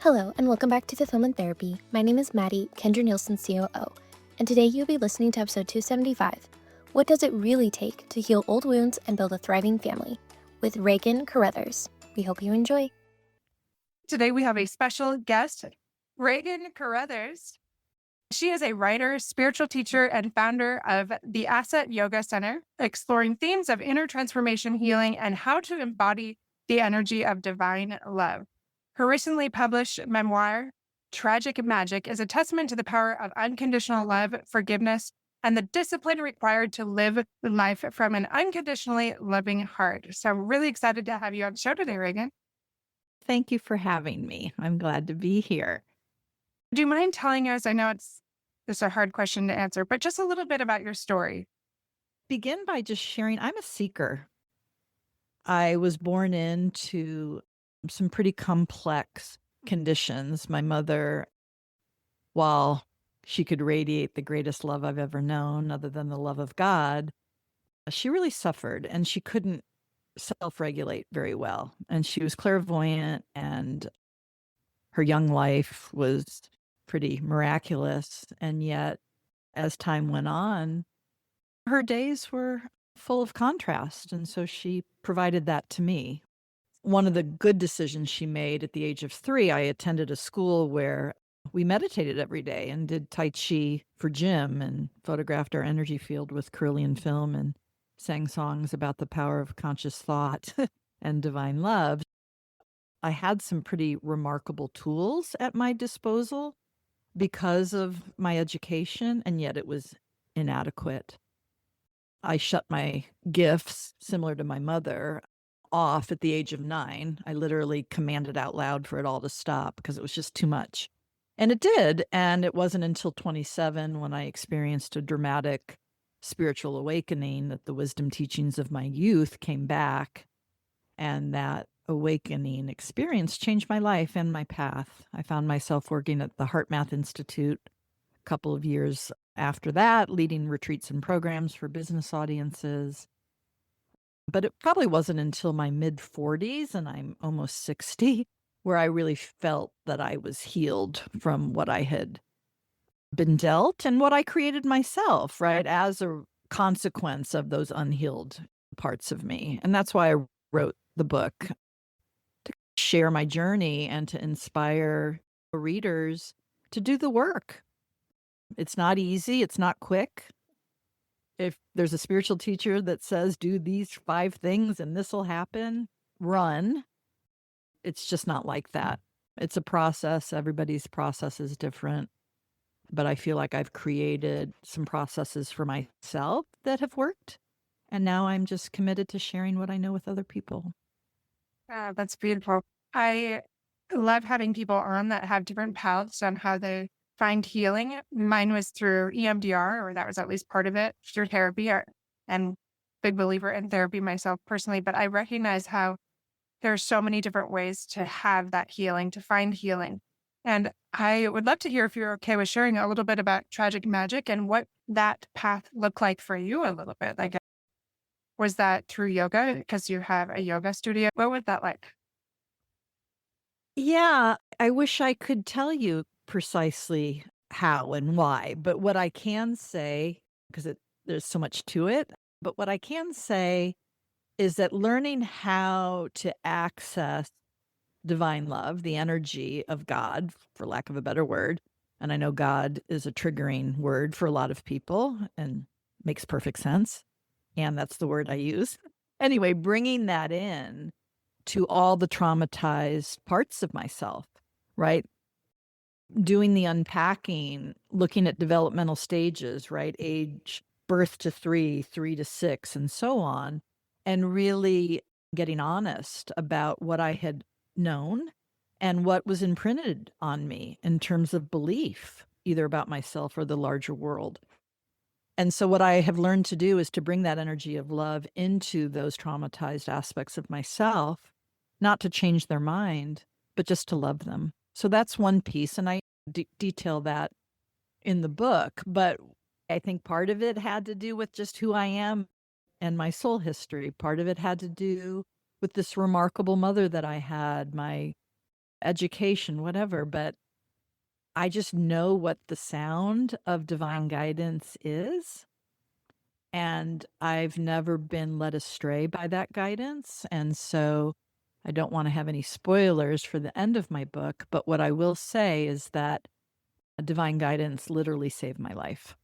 Hello, and welcome back to Fulfillment Therapy. My name is Maddie, Kendra Nielsen's COO, and today you'll be listening to episode 275, What Does It Really Take to Heal Old Wounds and Build a Thriving Family, with Regan Caruthers. We hope you enjoy. Today we have a special guest, Regan Caruthers. She is a writer, spiritual teacher, and founder of the Asset Yoga Center, exploring themes of inner transformation, healing, and how to embody the energy of divine love. Her recently published memoir, Tragic Magic, is a testament to the power of unconditional love, forgiveness, and the discipline required to live life from an unconditionally loving heart. So I'm really excited to have you on the show today, Regan. Thank you for having me. I'm glad to be here. Do you mind telling us, I know it's a hard question to answer, but just a little bit about your story? Begin by just sharing I'm a seeker. I was born into some pretty complex conditions. My mother, while she could radiate the greatest love I've ever known, other than the love of God, she really suffered and she couldn't self-regulate very well. And she was clairvoyant, and her young life was pretty miraculous. And yet, as time went on, her days were full of contrast. And so she provided that to me. One of the good decisions she made at the age of 3, I attended a school where we meditated every day and did Tai Chi for gym and photographed our energy field with Carillion film and sang songs about the power of conscious thought and divine love. I had some pretty remarkable tools at my disposal because of my education, and yet it was inadequate. I shut my gifts, similar to my mother, off at the age of 9. I literally commanded out loud for it all to stop because it was just too much. And it did. And it wasn't until 27 when I experienced a dramatic spiritual awakening that the wisdom teachings of my youth came back. And that awakening experience changed my life and my path. I found myself working at the Heart Math Institute a couple of years after that, leading retreats and programs for business audiences. But it probably wasn't until my mid-40s, and I'm almost 60, where I really felt that I was healed from what I had been dealt and what I created myself, right, as a consequence of those unhealed parts of me. And that's why I wrote the book, to share my journey and to inspire readers to do the work. It's not easy. It's not quick. If there's a spiritual teacher that says, do these 5 things and this will happen, run. It's just not like that. It's a process. Everybody's process is different. But I feel like I've created some processes for myself that have worked. And now I'm just committed to sharing what I know with other people. That's beautiful. I love having people on that have different paths on how they find healing. Mine was through EMDR, or that was at least part of it, through therapy, and big believer in therapy myself personally. But I recognize how there are so many different ways to have that healing, to find healing. And I would love to hear if you're okay with sharing a little bit about Tragic Magic and what that path looked like for you a little bit. Like, was that through yoga? Because you have a yoga studio. What was that like? Yeah, I wish I could tell you precisely how and why, but what I can say, because there's so much to it, but what I can say is that learning how to access divine love, the energy of God, for lack of a better word, and I know God is a triggering word for a lot of people and makes perfect sense, and that's the word I use. Anyway, bringing that in to all the traumatized parts of myself, right? Doing the unpacking, looking at developmental stages, right? Age, birth to 3, 3 to 6, and so on, and really getting honest about what I had known and what was imprinted on me in terms of belief, either about myself or the larger world. And so what I have learned to do is to bring that energy of love into those traumatized aspects of myself, not to change their mind, but just to love them. So that's one piece. And I detail that in the book. But I think part of it had to do with just who I am and my soul history. Part of it had to do with this remarkable mother that I had, my education, whatever, but I just know what the sound of divine guidance is. And I've never been led astray by that guidance. And so I don't want to have any spoilers for the end of my book. But what I will say is that divine guidance literally saved my life.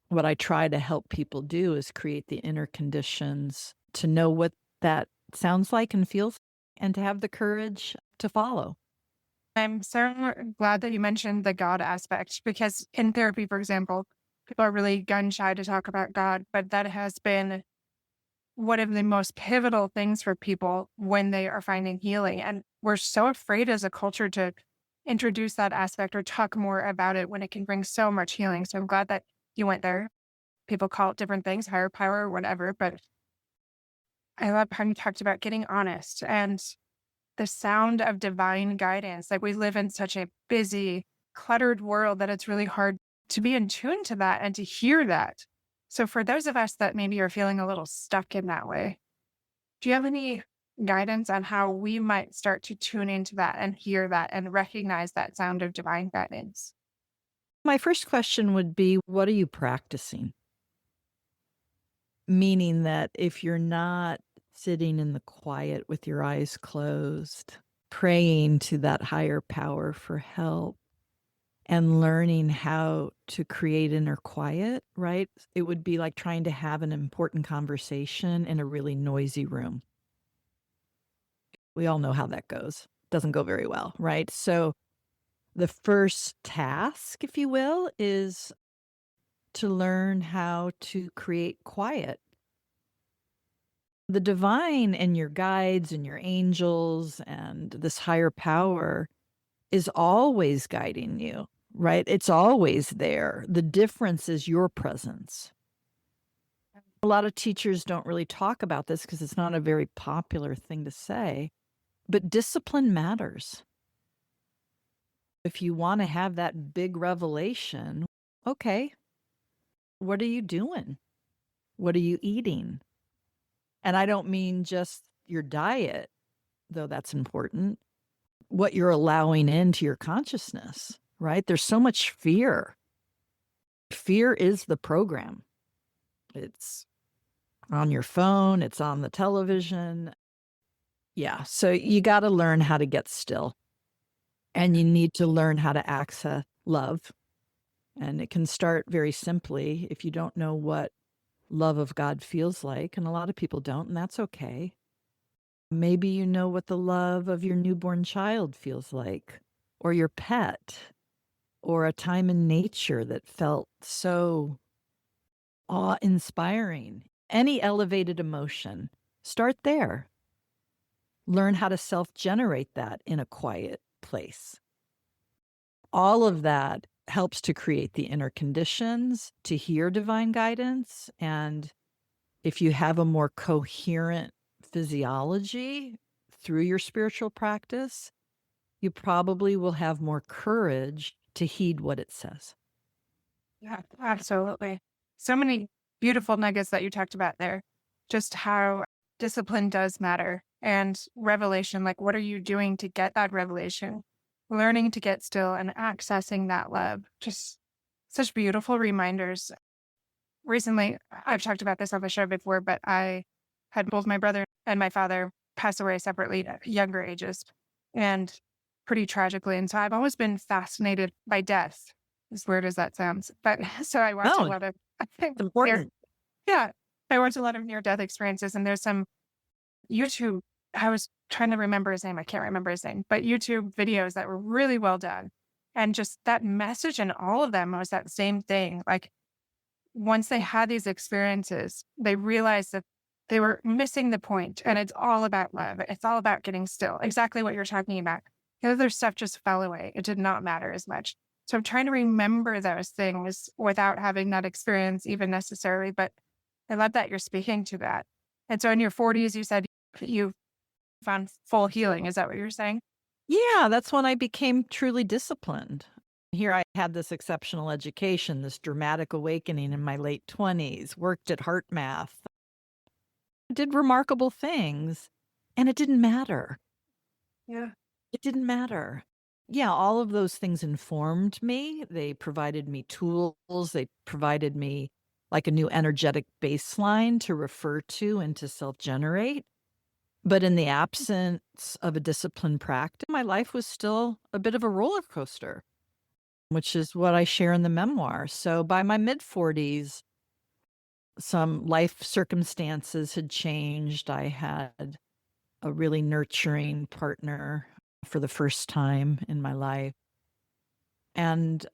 What I try to help people do is create the inner conditions to know what that sounds like and feels, and to have the courage to follow. I'm so glad that you mentioned the God aspect because in therapy, for example, people are really gun shy to talk about God, but that has been one of the most pivotal things for people when they are finding healing. And we're so afraid as a culture to introduce that aspect or talk more about it when it can bring so much healing. So I'm glad that you went there. People call it different things, higher power, whatever. But I love how you talked about getting honest and the sound of divine guidance. Like we live in such a busy, cluttered world that it's really hard to be in tune to that and to hear that. So for those of us that maybe are feeling a little stuck in that way, do you have any guidance on how we might start to tune into that and hear that and recognize that sound of divine guidance? My first question would be, what are you practicing? Meaning that if you're not sitting in the quiet with your eyes closed, praying to that higher power for help and learning how to create inner quiet, right? It would be like trying to have an important conversation in a really noisy room. We all know how that goes. Doesn't go very well, right? So the first task, if you will, is to learn how to create quiet. The divine and your guides and your angels and this higher power is always guiding you, right? It's always there. The difference is your presence. A lot of teachers don't really talk about this because it's not a very popular thing to say, but discipline matters. If you want to have that big revelation, okay, what are you doing? What are you eating? And I don't mean just your diet, though that's important, what you're allowing into your consciousness, right? There's so much fear. Fear is the program. It's on your phone, it's on the television. Yeah. So you got to learn how to get still, and you need to learn how to access love. And it can start very simply if you don't know what love of God feels like. And a lot of people don't, and that's okay. Maybe you know what the love of your newborn child feels like, or your pet, or a time in nature that felt so awe-inspiring. Any elevated emotion, start there. Learn how to self-generate that in a quiet place. All of that helps to create the inner conditions to hear divine guidance. And if you have a more coherent physiology through your spiritual practice, you probably will have more courage to heed what it says. Yeah, absolutely. So many beautiful nuggets that you talked about there. Just how discipline does matter and revelation. Like, what are you doing to get that revelation? Learning to get still and accessing that love. Just such beautiful reminders. Recently, I've talked about this on the show before, but I had both my brother and my father pass away separately at younger ages and pretty tragically. And so I've always been fascinated by death, as weird as that sounds. But so I watch a No, lot of it's near, important. yeah, I watch a lot of near death experiences. And there's some YouTube, I was trying to remember his name. I can't remember his name, but YouTube videos that were really well done. And just that message in all of them was that same thing. Like, once they had these experiences, they realized that they were missing the point, and it's all about love. It's all about getting still. Exactly what you're talking about. The other stuff just fell away. It did not matter as much. So I'm trying to remember those things without having that experience even necessarily. But I love that you're speaking to that. And so in your 40s, you said you found full healing. Is that what you're saying? Yeah, that's when I became truly disciplined. Here I had this exceptional education, this dramatic awakening in my late 20s, worked at Heart Math, did remarkable things, and it didn't matter. Yeah. It didn't matter. Yeah, all of those things informed me. They provided me tools. They provided me like a new energetic baseline to refer to and to self-generate. But in the absence of a disciplined practice, my life was still a bit of a roller coaster, which is what I share in the memoir. So by my mid-40s, some life circumstances had changed. I had a really nurturing partner for the first time in my life. And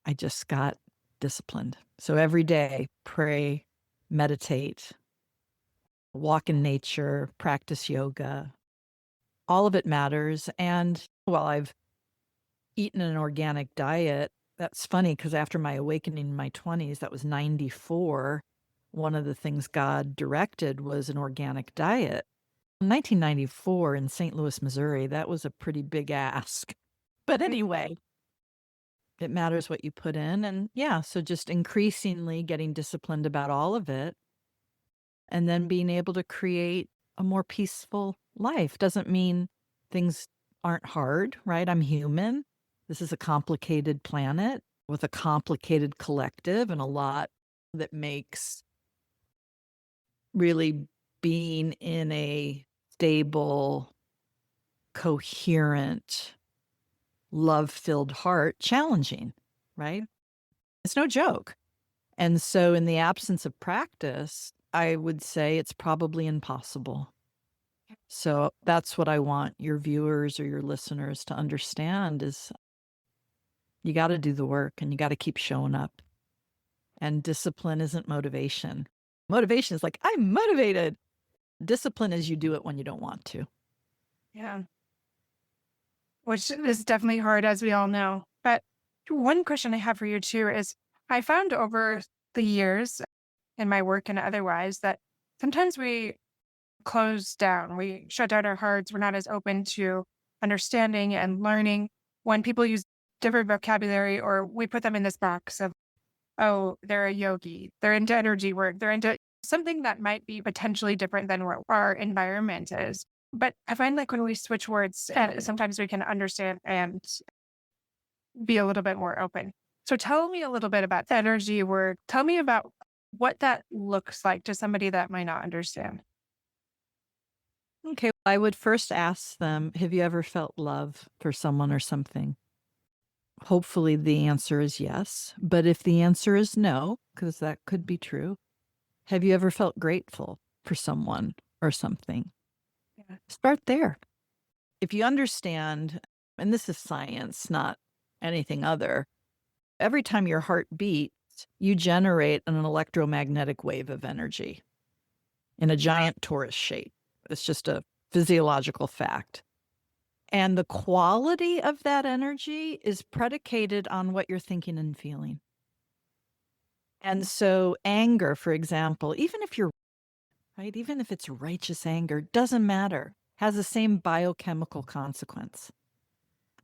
I just got disciplined. So every day, pray, meditate, walk in nature, practice yoga. All of it matters. And while I've eaten an organic diet, that's funny because after my awakening in my 20s, that was 94. One of the things God directed was an organic diet. In 1994 in St. Louis, Missouri, that was a pretty big ask. But anyway, it matters what you put in. And yeah, so just increasingly getting disciplined about all of it and then being able to create a more peaceful life. Doesn't mean things aren't hard, right? I'm human. This is a complicated planet with a complicated collective and a lot that makes really being in a stable, coherent, love-filled heart challenging, right? It's no joke. And so in the absence of practice, I would say it's probably impossible. So that's what I want your viewers or your listeners to understand is you got to do the work and you got to keep showing up. And discipline isn't motivation. Motivation is like, I'm motivated. Discipline is you do it when you don't want to. Yeah. Which is definitely hard, as we all know. But one question I have for you too is I found over the years in my work and otherwise that sometimes we close down, we shut down our hearts, we're not as open to understanding and learning when people use different vocabulary or we put them in this box of, oh, they're a yogi, they're into energy work, they're into something that might be potentially different than what our environment is. But I find like when we switch words, sometimes we can understand and be a little bit more open. So tell me a little bit about energy work. Tell me about what that looks like to somebody that might not understand. Okay. I would first ask them, have you ever felt love for someone or something? Hopefully the answer is yes. But if the answer is no, because that could be true, have you ever felt grateful for someone or something? Yeah. Start there. If you understand, and this is science, not anything other, every time your heart beats, you generate an electromagnetic wave of energy in a giant torus shape. It's just a physiological fact. And the quality of that energy is predicated on what you're thinking and feeling. And so anger, for example, even if you're right, even if it's righteous anger, doesn't matter, has the same biochemical consequence,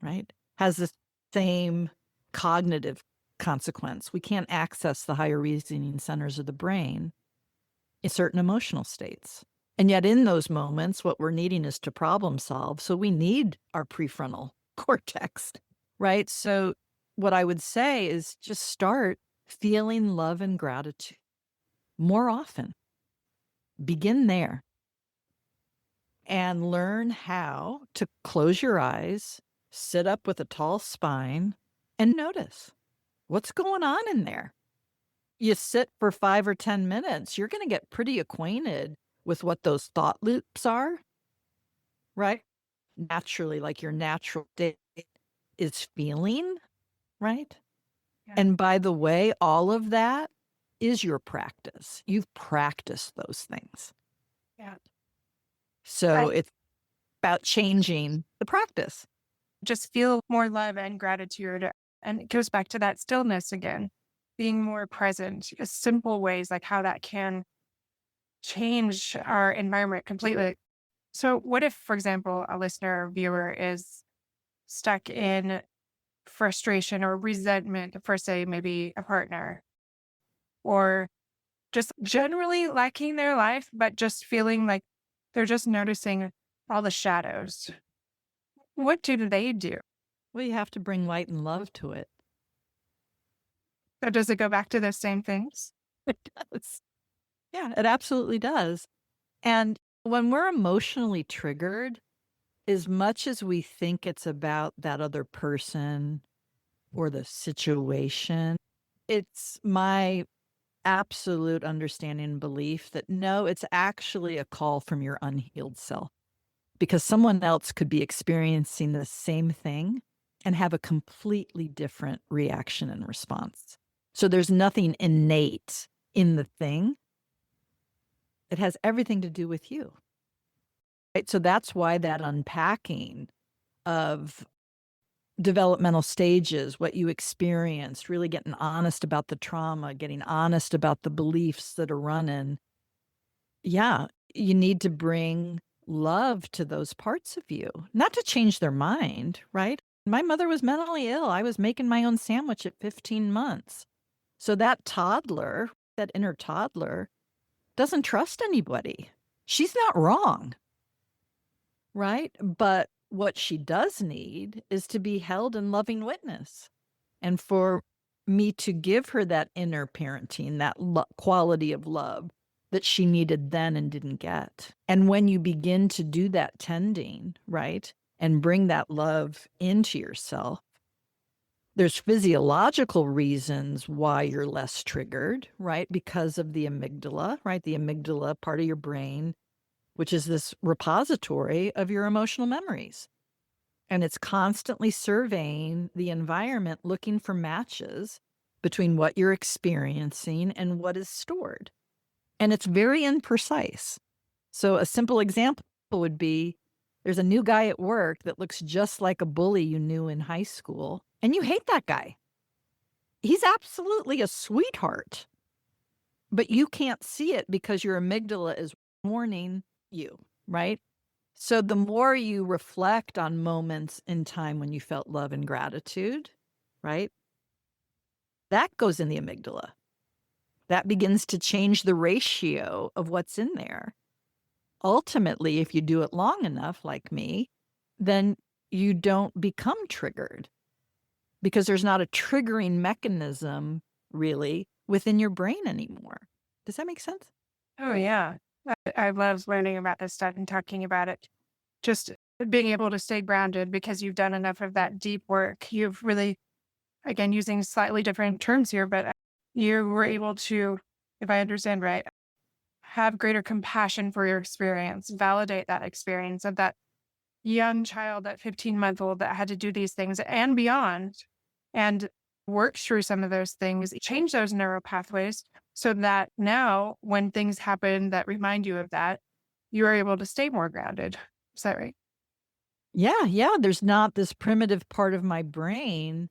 right? Has the same cognitive consequence. We can't access the higher reasoning centers of the brain in certain emotional states. And yet in those moments, what we're needing is to problem solve. So we need our prefrontal cortex, right? So what I would say is just start feeling love and gratitude more often. Begin there and learn how to close your eyes, sit up with a tall spine, and notice what's going on in there. You sit for 5 or 10 minutes, you're going to get pretty acquainted with what those thought loops are, right? Naturally, like your natural state is feeling, right? Yeah. And by the way, all of that is your practice. You've practiced those things. Yeah. So I it's about changing the practice. just feel more love and gratitude. And it goes back to that stillness again, being more present, simple ways like how that can change our environment completely. So, what if, for example, a listener or viewer is stuck in frustration or resentment for, say, maybe a partner, or just generally liking their life, but just feeling like they're just noticing all the shadows? What do they do? Well, you have to bring light and love to it. So does it go back to those same things? It does. Yeah, it absolutely does. And when we're emotionally triggered, as much as we think it's about that other person or the situation, it's my absolute understanding and belief that no, it's actually a call from your unhealed self because someone else could be experiencing the same thing and have a completely different reaction and response. So there's nothing innate in the thing. It has everything to do with you. Right? So that's why that unpacking of developmental stages, what you experienced, really getting honest about the trauma, getting honest about the beliefs that are running. Yeah, you need to bring love to those parts of you, not to change their mind, right? My mother was mentally ill. I was making my own sandwich at 15 months. So that toddler, that inner toddler, doesn't trust anybody. She's not wrong, right? But what she does need is to be held in loving witness and for me to give her that inner parenting, that quality of love that she needed then and didn't get. And when you begin to do that tending, right, and bring that love into yourself, there's physiological reasons why you're less triggered, right? Because of the amygdala, right? The amygdala part of your brain, which is this repository of your emotional memories. And it's constantly surveying the environment, looking for matches between what you're experiencing and what is stored. And it's very imprecise. So a simple example would be there's a new guy at work that looks just like a bully you knew in high school, and you hate that guy. He's absolutely a sweetheart, but you can't see it because your amygdala is warning you, right? So the more you reflect on moments in time when you felt love and gratitude, right? That goes in the amygdala. That begins to change the ratio of what's in there. Ultimately, if you do it long enough, like me, then you don't become triggered because there's not a triggering mechanism really within your brain anymore. Does that make sense? Oh, yeah. I love learning about this stuff and talking about it. Just being able to stay grounded because you've done enough of that deep work. You've really, again, using slightly different terms here, but you were able to, if I understand right, have greater compassion for your experience, validate that experience of that young child, that 15-month-old that had to do these things and beyond, and work through some of those things, change those neural pathways so that now when things happen that remind you of that, you are able to stay more grounded. Is that right? Yeah. There's not this primitive part of my brain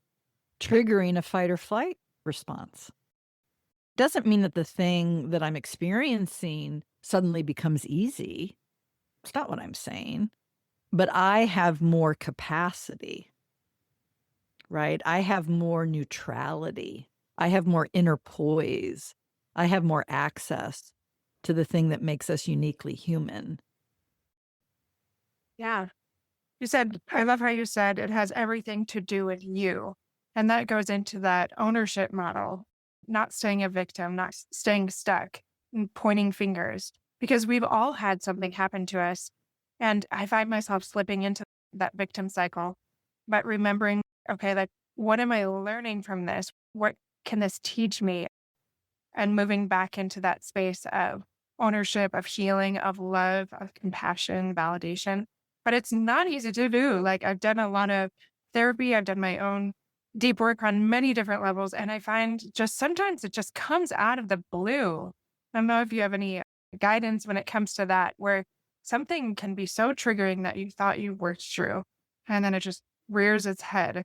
triggering a fight or flight response. Doesn't mean that the thing that I'm experiencing suddenly becomes easy. It's not what I'm saying. But I have more capacity, right? I have more neutrality. I have more inner poise. I have more access to the thing that makes us uniquely human. Yeah. You said, I love how you said it has everything to do with you. And that goes into that ownership model, not staying a victim, not staying stuck and pointing fingers, because we've all had something happen to us. And I find myself slipping into that victim cycle, but remembering, okay, like, what am I learning from this? What can this teach me? And moving back into that space of ownership, of healing, of love, of compassion, validation. But it's not easy to do. Like, I've done a lot of therapy, I've done my own deep work on many different levels. And I find just sometimes it just comes out of the blue. I don't know if you have any guidance when it comes to that, where something can be so triggering that you thought you worked through, and then it just rears its head.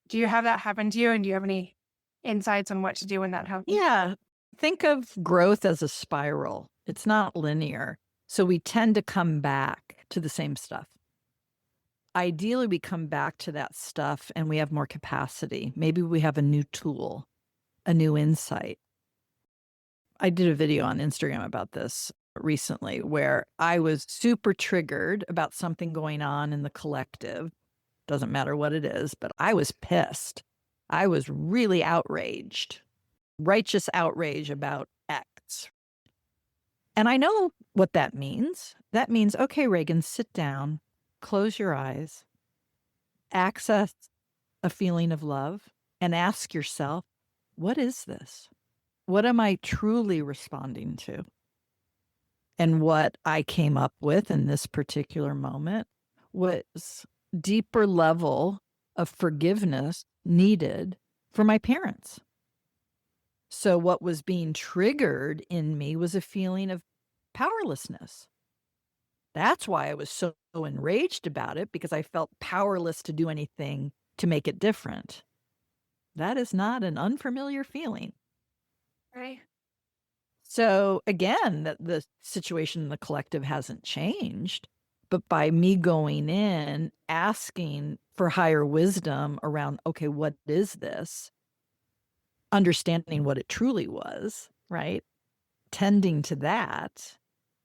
Do you have that happen to you? And do you have any insights on what to do when that happens? Yeah. Think of growth as a spiral. It's not linear. So we tend to come back to the same stuff. Ideally, we come back to that stuff and we have more capacity. Maybe we have a new tool, a new insight. I did a video on Instagram about this recently where I was super triggered about something going on in the collective. Doesn't matter what it is, but I was pissed. I was really outraged, righteous outrage about X. And I know what that means. That means, okay, Regan, sit down, close your eyes, access a feeling of love, and ask yourself, what is this? What am I truly responding to? And what I came up with in this particular moment was deeper level of forgiveness needed for my parents. So what was being triggered in me was a feeling of powerlessness. That's why I was so enraged about it, because I felt powerless to do anything to make it different. That is not an unfamiliar feeling. Right. So again, the situation in the collective hasn't changed, but by me going in, asking for higher wisdom around, okay, what is this? Understanding what it truly was, right? Tending to that.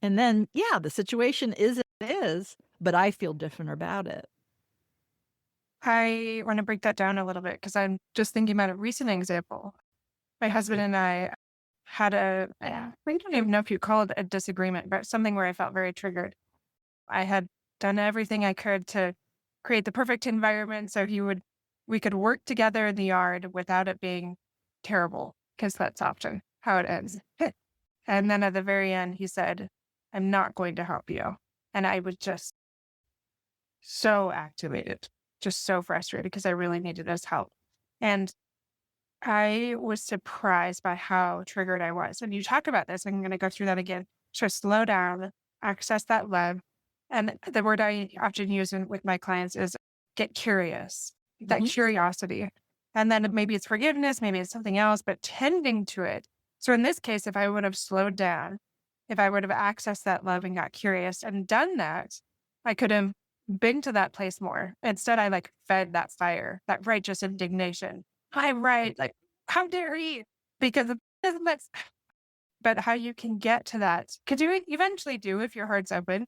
And then, yeah, the situation is it is, but I feel different about it. I want to break that down a little bit because I'm just thinking about a recent example. My husband and I had I don't even know if you call it a disagreement, but something where I felt very triggered. I had done everything I could to create the perfect environment so we could work together in the yard without it being terrible, because that's often how it ends. And then at the very end, he said, I'm not going to help you. And I was just so activated, just so frustrated because I really needed his help. And I was surprised by how triggered I was. And you talk about this, I'm going to go through that again. So slow down, access that love. And the word I often use with my clients is get curious, that Mhm. curiosity. And then maybe it's forgiveness, maybe it's something else, but tending to it. So in this case, if I would have slowed down, if I would have accessed that love and got curious and done that, I could have been to that place more. Instead, I fed that fire, that righteous indignation. I'm right. Like, how dare he? Because that's, but how you can get to that, because you eventually do if your heart's open.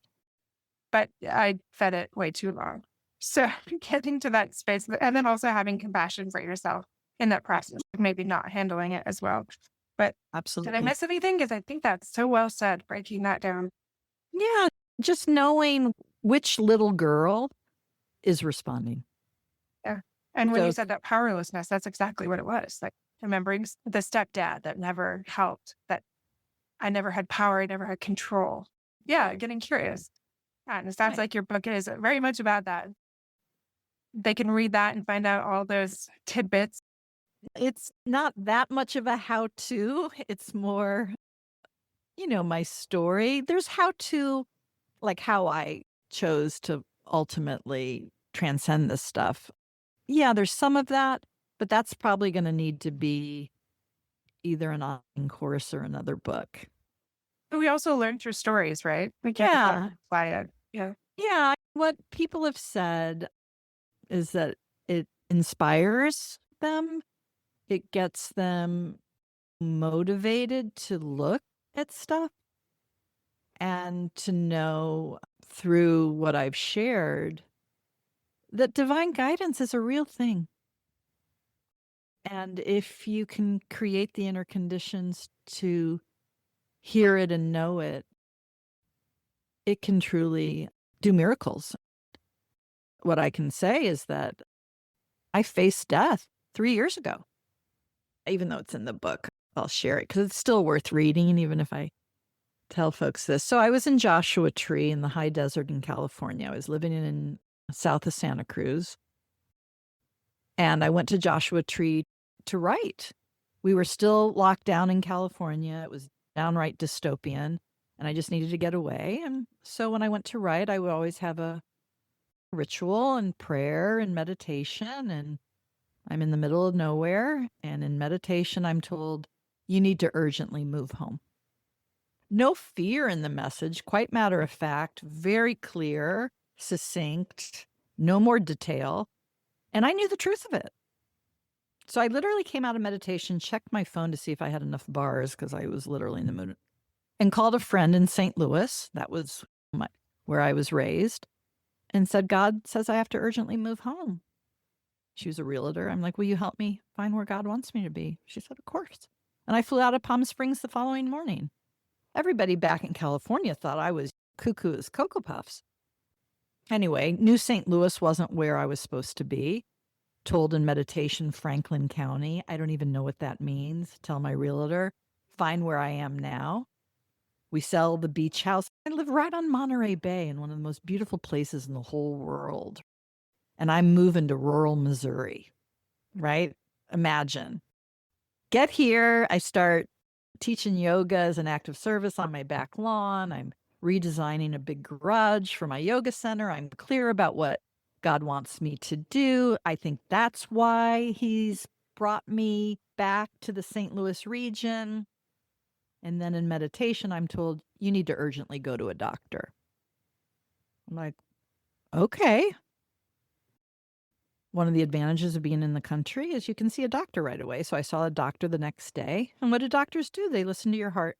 But I fed it way too long. So getting to that space and then also having compassion for yourself in that process, maybe not handling it as well. But did I Absolutely. miss anything? Because I think that's so well said, breaking that down. Yeah, just knowing which little girl is responding. Yeah. And when So you said that powerlessness, that's exactly what it was. Like remembering the stepdad that never helped, that I never had power, I never had control. Yeah, getting curious. Yeah, and it sounds Right. like your book is very much about that. They can read that and find out all those tidbits. It's not that much of a how-to. It's more, my story. There's how-to, like how I chose to ultimately transcend this stuff. Yeah, there's some of that, but that's probably going to need to be either an online course or another book. But we also learn through stories, right? We can't Yeah. apply it. Yeah. Yeah. What people have said is that it inspires them, it gets them motivated to look at stuff and to know through what I've shared that divine guidance is a real thing. And if you can create the inner conditions to hear it and know it, it can truly do miracles. What I can say is that I faced death 3 years ago. Even though it's in the book, I'll share it because it's still worth reading, even if I tell folks this. So I was in Joshua Tree in the high desert in California. I was living in south of Santa Cruz. And I went to Joshua Tree to write. We were still locked down in California. It was downright dystopian, and I just needed to get away. And so when I went to write, I would always have a ritual and prayer and meditation. And I'm in the middle of nowhere. And in meditation, I'm told, you need to urgently move home. No fear in the message, quite matter of fact, very clear, succinct, no more detail. And I knew the truth of it. So I literally came out of meditation, checked my phone to see if I had enough bars because I was literally in the mood, and called a friend in St. Louis. That was where I was raised, and said, God says I have to urgently move home. She was a realtor. I'm like, will you help me find where God wants me to be? She said, of course. And I flew out of Palm Springs the following morning. Everybody back in California thought I was cuckoo as Cocoa Puffs. Anyway, New St. Louis wasn't where I was supposed to be. Told in meditation, Franklin County. I don't even know what that means. Tell my realtor, find where I am now. We sell the beach house. I live right on Monterey Bay in one of the most beautiful places in the whole world. And I'm moving to rural Missouri, right? Imagine. Get here. I start teaching yoga as an act of service on my back lawn. I'm redesigning a big garage for my yoga center. I'm clear about what God wants me to do. I think that's why he's brought me back to the St. Louis region. And then in meditation, I'm told, you need to urgently go to a doctor. I'm like, okay. One of the advantages of being in the country is you can see a doctor right away. So I saw a doctor the next day. And what do doctors do? They listen to your heart.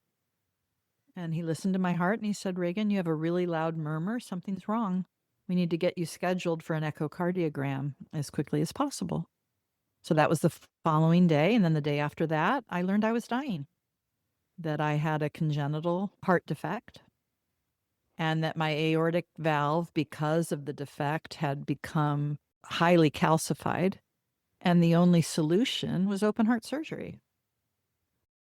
And he listened to my heart and he said, Regan, you have a really loud murmur. Something's wrong. We need to get you scheduled for an echocardiogram as quickly as possible. So that was the following day. And then the day after that, I learned I was dying, that I had a congenital heart defect, and that my aortic valve, because of the defect, had become highly calcified. And the only solution was open heart surgery.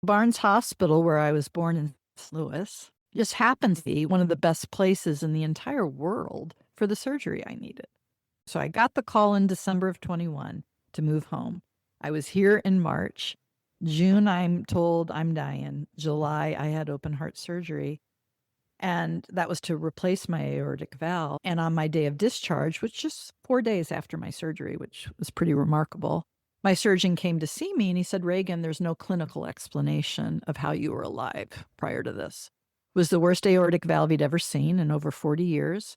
Barnes Hospital, where I was born in St. Louis, just happens to be one of the best places in the entire world for the surgery I needed. So I got the call in December of 21 to move home. I was here in March. June, I'm told I'm dying. July, I had open heart surgery. And that was to replace my aortic valve. And on my day of discharge, which just 4 days after my surgery, which was pretty remarkable, my surgeon came to see me and he said, Regan, there's no clinical explanation of how you were alive prior to this. It was the worst aortic valve he'd ever seen in over 40 years.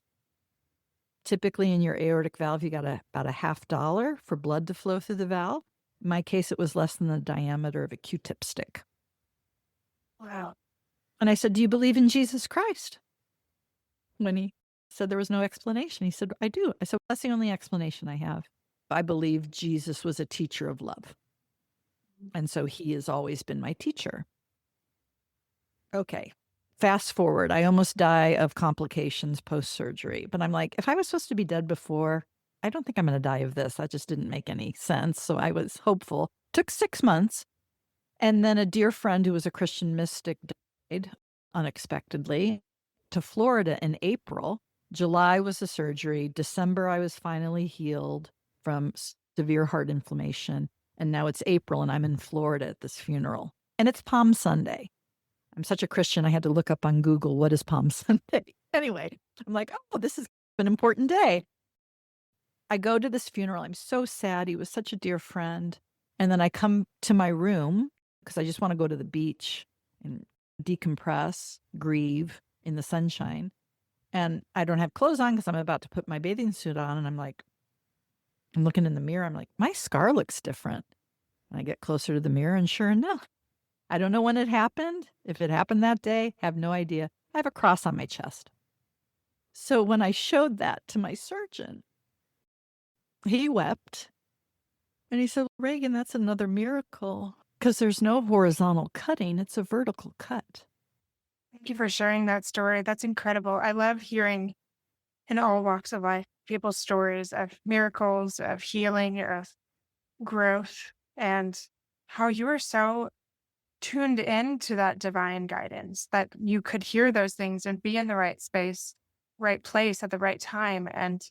Typically in your aortic valve, you got about a $50 for blood to flow through the valve. In my case, it was less than the diameter of a Q-tip stick. Wow. And I said, do you believe in Jesus Christ? When he said there was no explanation, he said, I do. I said, that's the only explanation I have. I believe Jesus was a teacher of love. And so he has always been my teacher. Okay. Fast forward, I almost die of complications post-surgery. But I'm like, if I was supposed to be dead before, I don't think I'm going to die of this. That just didn't make any sense. So I was hopeful. Took 6 months. And then a dear friend who was a Christian mystic died unexpectedly to Florida in April. July was the surgery. December, I was finally healed from severe heart inflammation. And now it's April and I'm in Florida at this funeral. And it's Palm Sunday. I'm such a Christian, I had to look up on Google, what is Palm Sunday? Anyway, I'm like, oh, this is an important day. I go to this funeral. I'm so sad. He was such a dear friend. And then I come to my room because I just want to go to the beach and decompress, grieve in the sunshine. And I don't have clothes on because I'm about to put my bathing suit on. And I'm like, I'm looking in the mirror. I'm like, my scar looks different. And I get closer to the mirror and sure enough, I don't know when it happened. If it happened that day, have no idea. I have a cross on my chest. So when I showed that to my surgeon, he wept. And he said, Regan, that's another miracle because there's no horizontal cutting. It's a vertical cut. Thank you for sharing that story. That's incredible. I love hearing in all walks of life people's stories of miracles, of healing, of growth, and how you were so tuned into that divine guidance that you could hear those things and be in the right space, right place at the right time. And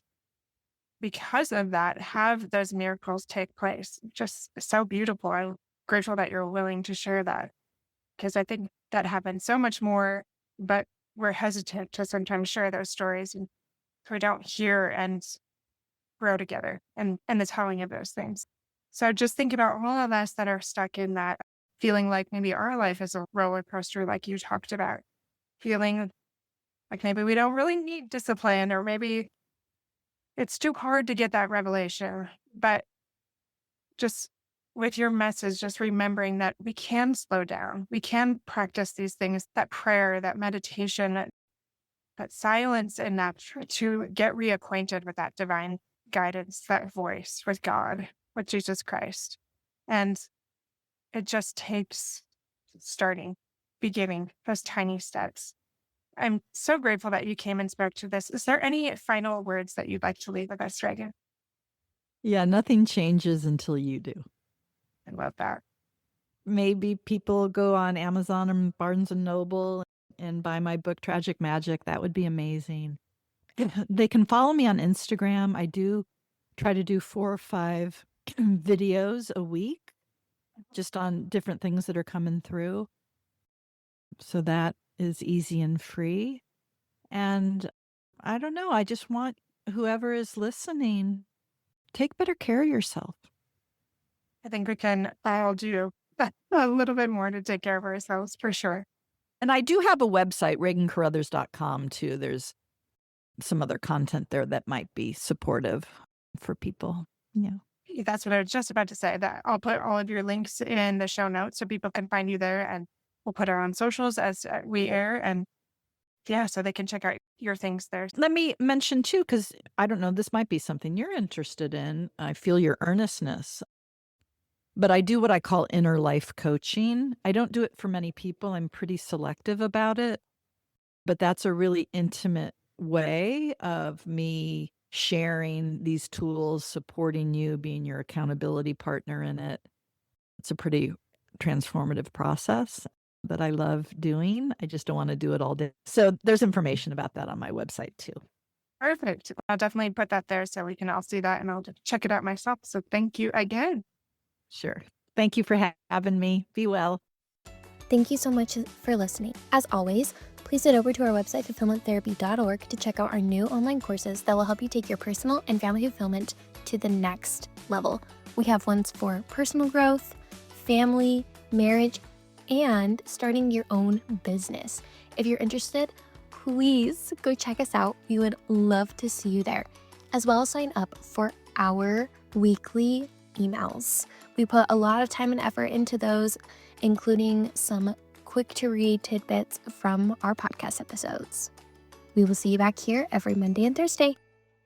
because of that, have those miracles take place. Just so beautiful. I'm grateful that you're willing to share that because I think that happens so much more, but we're hesitant to sometimes share those stories and so we don't hear and grow together and the telling of those things. So just think about all of us that are stuck in that feeling like maybe our life is a roller coaster, like you talked about, feeling like maybe we don't really need discipline, or maybe it's too hard to get that revelation. But just with your message, just remembering that we can slow down, we can practice these things, that prayer, that meditation, but silence enough to get reacquainted with that divine guidance, that voice with God, with Jesus Christ. And it just takes beginning those tiny steps. I'm so grateful that you came and spoke to this. Is there any final words that you'd like to leave with us, Regan? Yeah, nothing changes until you do. I love that. Maybe people go on Amazon and Barnes and Noble and buy my book, Tragic Magic. That would be amazing. They can follow me on Instagram. I do try to do 4 or 5 videos a week just on different things that are coming through. So that is easy and free. And I don't know. I just want whoever is listening, take better care of yourself. I think we can all do a little bit more to take care of ourselves for sure. And I do have a website, regancaruthers.com too. There's some other content there that might be supportive for people. Yeah. That's what I was just about to say, that I'll put all of your links in the show notes so people can find you there, and we'll put our own socials as we air, and yeah, so they can check out your things there. Let me mention too, because I don't know, this might be something you're interested in. I feel your earnestness, but I do what I call inner life coaching. I don't do it for many people. I'm pretty selective about it, but that's a really intimate way of me sharing these tools, supporting you, being your accountability partner in it. It's a pretty transformative process that I love doing. I just don't want to do it all day. So there's information about that on my website too. Perfect. I'll definitely put that there so we can all see that, and I'll check it out myself. So thank you again. Sure. Thank you for having me. Be well. Thank you so much for listening. As always, please head over to our website, fulfillmenttherapy.org, to check out our new online courses that will help you take your personal and family fulfillment to the next level. We have ones for personal growth, family, marriage, and starting your own business. If you're interested, please go check us out. We would love to see you there, as well as sign up for our weekly emails. We put a lot of time and effort into those, including some quick to read tidbits from our podcast episodes. We will see you back here every Monday and Thursday.